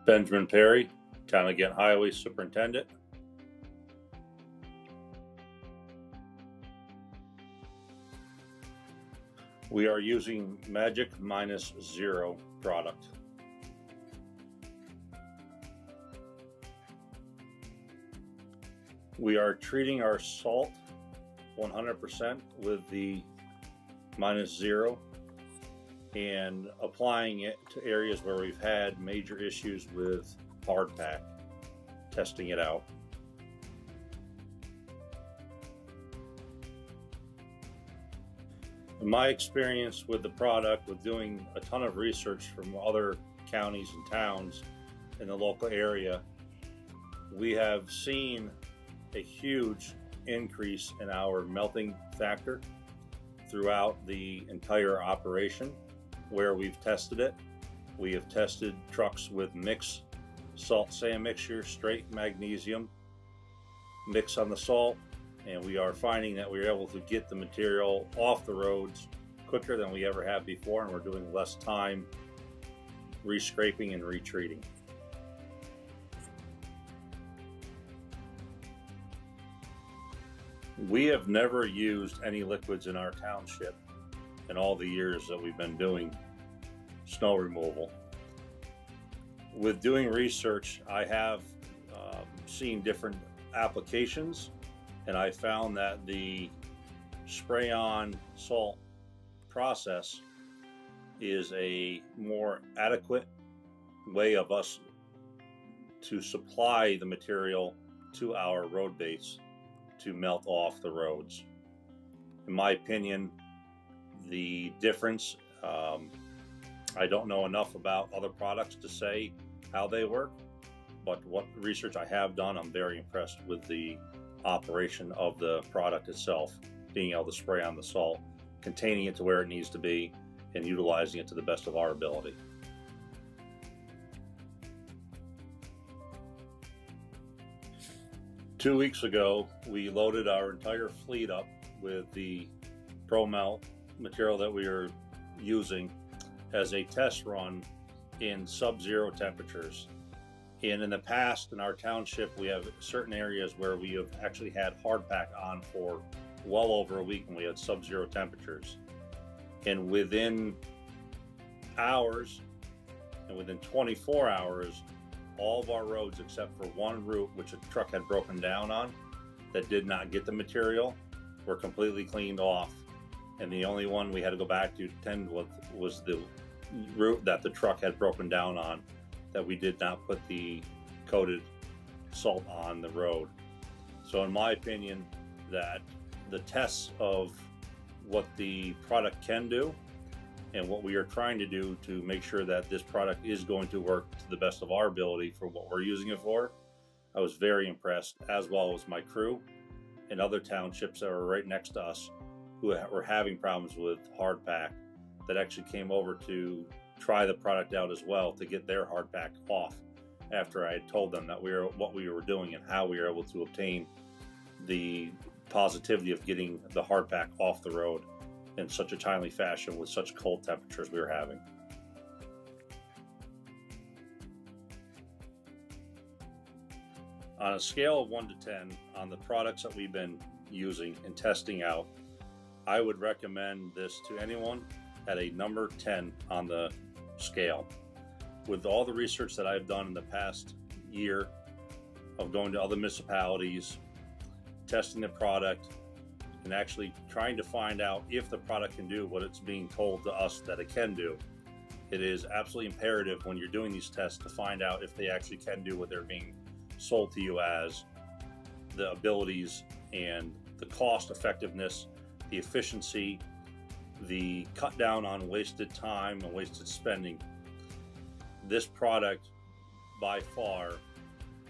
Benjamin Perry, Town of Ghent Highway Superintendent. We are using Magic-0 product. We are treating our salt 100% with the -0 and applying it to areas where we've had major issues with hard pack, testing it out. In my experience with the product, with doing a ton of research from other counties and towns in the local area, we have seen a huge increase in our melting factor throughout the entire operation where we've tested it. We have tested trucks with mixed salt sand mixture, straight magnesium mix on the salt, and we are finding that we're able to get the material off the roads quicker than we ever have before, and we're doing less time re-scraping and retreating. We have never used any liquids in our township in all the years that we've been doing snow removal. With doing research, I have seen different applications, and I found that the spray-on salt process is a more adequate way of us to supply the material to our road base to melt off the roads. In my opinion, the difference, I don't know enough about other products to say how they work, but what research I have done, I'm very impressed with the operation of the product itself, being able to spray on the salt, containing it to where it needs to be, and utilizing it to the best of our ability. Two weeks ago, we loaded our entire fleet up with the ProMelt material that we are using as a test run in sub-zero temperatures. And in the past, in our township, we have certain areas where we have actually had hard pack on for well over a week when we had sub-zero temperatures. And within hours, and within 24 hours, all of our roads except for one route which a truck had broken down on that did not get the material were completely cleaned off, and the only one we had to go back to tend with was the route that the truck had broken down on, that we did not put the coated salt on the road. So in my opinion, that the tests of what the product can do and what we are trying to do to make sure that this product is going to work to the best of our ability for what we're using it for, I was very impressed, as well as my crew and other townships that were right next to us who were having problems with hard pack, that actually came over to try the product out as well to get their hard pack off after I had told them that what we were doing and how we were able to obtain the positivity of getting the hard pack off the road in such a timely fashion with such cold temperatures we were having. On a scale of 1 to 10 on the products that we've been using and testing out, I would recommend this to anyone at a number 10 on the scale. With all the research that I've done in the past year of going to other municipalities, testing the product, and actually trying to find out if the product can do what it's being told to us that it can do, it is absolutely imperative when you're doing these tests to find out if they actually can do what they're being sold to you as, the abilities and the cost effectiveness, the efficiency, the cut down on wasted time and wasted spending. This product by far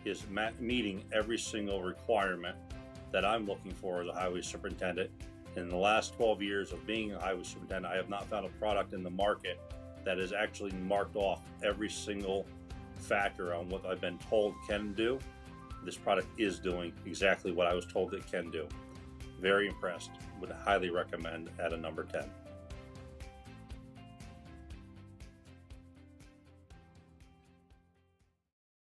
is meeting every single requirement that I'm looking for as a highway superintendent. In the last 12 years of being a highway superintendent, I have not found a product in the market that has actually marked off every single factor on what I've been told can do. This product is doing exactly what I was told it can do. Very impressed. Would highly recommend at a number 10.